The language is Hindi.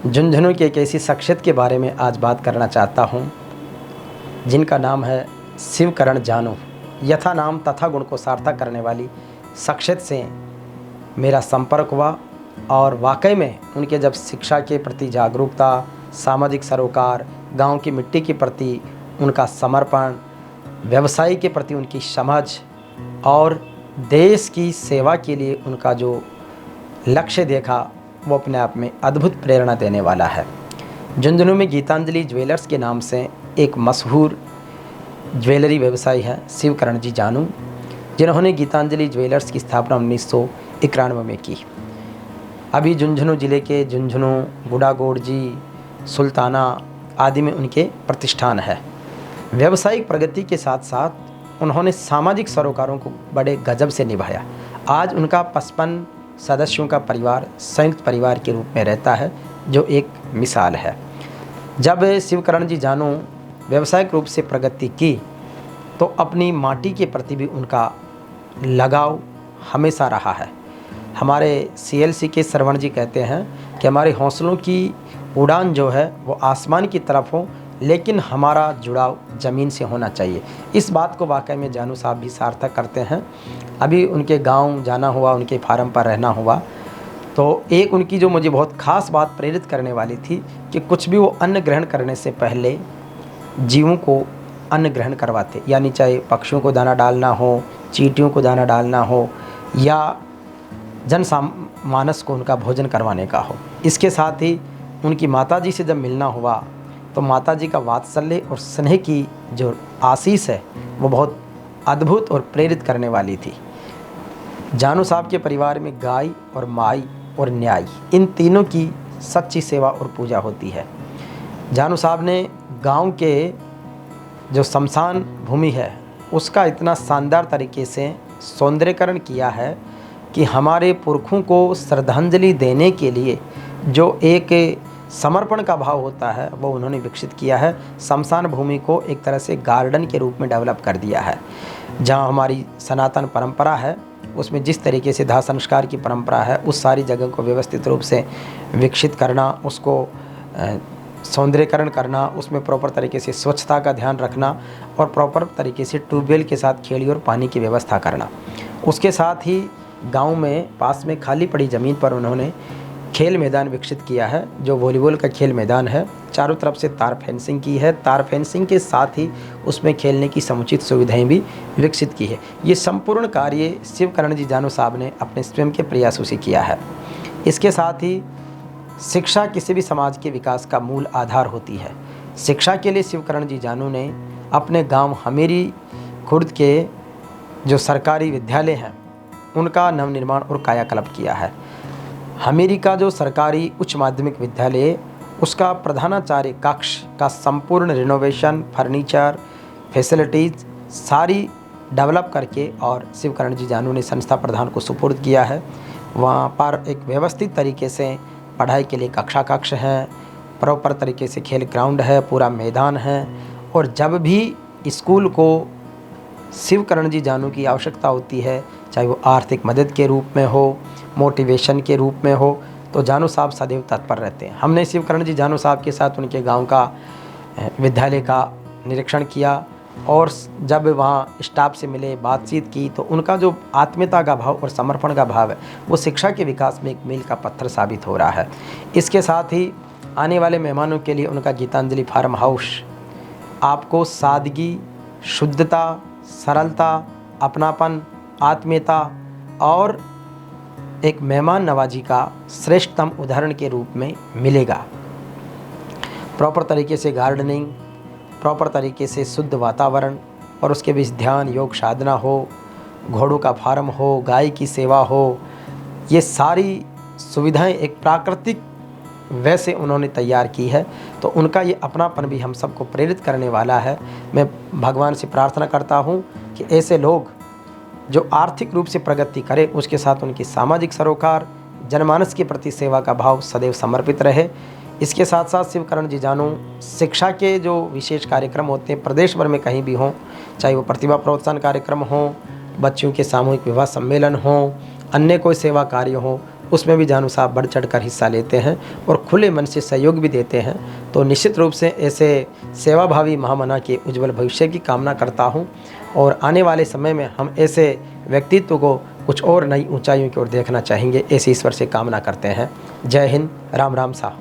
झुंझुनू की एक ऐसी शख्सियत के बारे में आज बात करना चाहता हूँ जिनका नाम है शिवकरण जानू। यथा नाम तथा गुण को सार्थक करने वाली शख्सियत से मेरा संपर्क हुआ और वाकई में उनके जब शिक्षा के प्रति जागरूकता, सामाजिक सरोकार, गांव की मिट्टी के प्रति उनका समर्पण, व्यवसाय के प्रति उनकी समझ और देश की सेवा के लिए उनका जो लक्ष्य देखा वो अपने आप में अद्भुत प्रेरणा देने वाला है। झुंझुनू में गीतांजलि ज्वेलर्स के नाम से एक मशहूर ज्वेलरी व्यवसायी है शिवकरण जी जानू, जिन्होंने गीतांजलि ज्वेलर्स की स्थापना 1991 में की। अभी झुंझुनू ज़िले के झुंझुनू, बुढ़ागोड़ जी, सुल्ताना आदि में उनके प्रतिष्ठान है। व्यावसायिक प्रगति के साथ साथ उन्होंने सामाजिक सरोकारों को बड़े गजब से निभाया। आज उनका 55 सदस्यों का परिवार संयुक्त परिवार के रूप में रहता है, जो एक मिसाल है। जब शिवकरण जी जानू व्यावसायिक रूप से प्रगति की तो अपनी माटी के प्रति भी उनका लगाव हमेशा रहा है। हमारे CLC के श्रवण जी कहते हैं कि हमारे हौसलों की उड़ान जो है वो आसमान की तरफ हो, लेकिन हमारा जुड़ाव ज़मीन से होना चाहिए। इस बात को वाकई में जानू साहब भी सार्थक करते हैं। अभी उनके गांव जाना हुआ, उनके फार्म पर रहना हुआ, तो एक उनकी जो मुझे बहुत ख़ास बात प्रेरित करने वाली थी कि कुछ भी वो अन्न ग्रहण करने से पहले जीवों को अन्न ग्रहण करवाते, यानी चाहे पक्षियों को दाना डालना हो, चींटियों को दाना डालना हो या मानस को उनका भोजन करवाने का हो। इसके साथ ही उनकी माताजी से जब मिलना हुआ तो माताजी का वात्सल्य और स्नेह की जो आशीष है वो बहुत अद्भुत और प्रेरित करने वाली थी। जानू साहब के परिवार में गाय और माई और न्याय, इन तीनों की सच्ची सेवा और पूजा होती है। जानू साहब ने गांव के जो शमशान भूमि है उसका इतना शानदार तरीके से सौंदर्यीकरण किया है कि हमारे पुरखों को श्रद्धांजलि देने के लिए जो एक समर्पण का भाव होता है वो उन्होंने विकसित किया है। शमशान भूमि को एक तरह से गार्डन के रूप में डेवलप कर दिया है। जहाँ हमारी सनातन परंपरा है उसमें जिस तरीके से दाह संस्कार की परंपरा है, उस सारी जगह को व्यवस्थित रूप से विकसित करना, उसको सौंदर्यीकरण करना, उसमें प्रॉपर तरीके से स्वच्छता का ध्यान रखना और प्रॉपर तरीके से ट्यूबवेल के साथ खेड़ी और पानी की व्यवस्था करना। उसके साथ ही गांव में पास में खाली पड़ी ज़मीन पर उन्होंने खेल मैदान विकसित किया है, जो वॉलीबॉल का खेल मैदान है। चारों तरफ से तार फेंसिंग की है। तार फेंसिंग के साथ ही उसमें खेलने की समुचित सुविधाएं भी विकसित की है। ये संपूर्ण कार्य शिवकरण जी जानू साहब ने अपने स्वयं के प्रयासों से किया है। इसके साथ ही शिक्षा किसी भी समाज के विकास का मूल आधार होती है। शिक्षा के लिए शिवकरण जी जानू ने अपने गाँव हमेरी खुर्द के जो सरकारी विद्यालय हैं उनका नवनिर्माण और कायाकल्प किया है। हमेरी का जो सरकारी उच्च माध्यमिक विद्यालय, उसका प्रधानाचार्य कक्ष का संपूर्ण रिनोवेशन, फर्नीचर, फैसिलिटीज़ सारी डेवलप करके और शिवकरण जी जानू ने संस्था प्रधान को सुपुर्द किया है। वहाँ पर एक व्यवस्थित तरीके से पढ़ाई के लिए कक्ष हैं, प्रॉपर तरीके से खेल ग्राउंड है, पूरा मैदान है। और जब भी स्कूल को शिवकरण जी जानू की आवश्यकता होती है, चाहे वो आर्थिक मदद के रूप में हो, मोटिवेशन के रूप में हो, तो जानू साहब सदैव तत्पर रहते हैं। हमने शिवकरण जी जानू साहब के साथ उनके गांव का विद्यालय का निरीक्षण किया और जब वहाँ स्टाफ से मिले, बातचीत की, तो उनका जो आत्मीयता का भाव और समर्पण का भाव है वो शिक्षा के विकास में एक मील का पत्थर साबित हो रहा है। इसके साथ ही आने वाले मेहमानों के लिए उनका गीतांजलि फार्म हाउस आपको सादगी, शुद्धता, सरलता, अपनापन, आत्मीयता और एक मेहमान नवाजी का श्रेष्ठतम उदाहरण के रूप में मिलेगा। प्रॉपर तरीके से गार्डनिंग, प्रॉपर तरीके से शुद्ध वातावरण और उसके बीच ध्यान, योग, साधना हो, घोड़ों का फार्म हो, गाय की सेवा हो, ये सारी सुविधाएं एक प्राकृतिक वैसे उन्होंने तैयार की है। तो उनका ये अपनापन भी हम सबको प्रेरित करने वाला है। मैं भगवान से प्रार्थना करता हूँ कि ऐसे लोग जो आर्थिक रूप से प्रगति करें, उसके साथ उनकी सामाजिक सरोकार, जनमानस के प्रति सेवा का भाव सदैव समर्पित रहे। इसके साथ साथ शिवकरण जी जानू शिक्षा के जो विशेष कार्यक्रम होते हैं प्रदेश भर में कहीं भी हों, चाहे वो प्रतिभा प्रोत्साहन कार्यक्रम हो, बच्चों के सामूहिक विवाह सम्मेलन हो, अन्य कोई सेवा कार्य हो, उसमें भी जानू साहब बढ़ चढ़कर हिस्सा लेते हैं और खुले मन से सहयोग भी देते हैं। तो निश्चित रूप से ऐसे सेवाभावी महामना के उज्जवल भविष्य की कामना करता हूँ और आने वाले समय में हम ऐसे व्यक्तित्व को कुछ और नई ऊंचाइयों की ओर देखना चाहेंगे, ऐसी ईश्वर से कामना करते हैं। जय हिंद, राम राम साहब।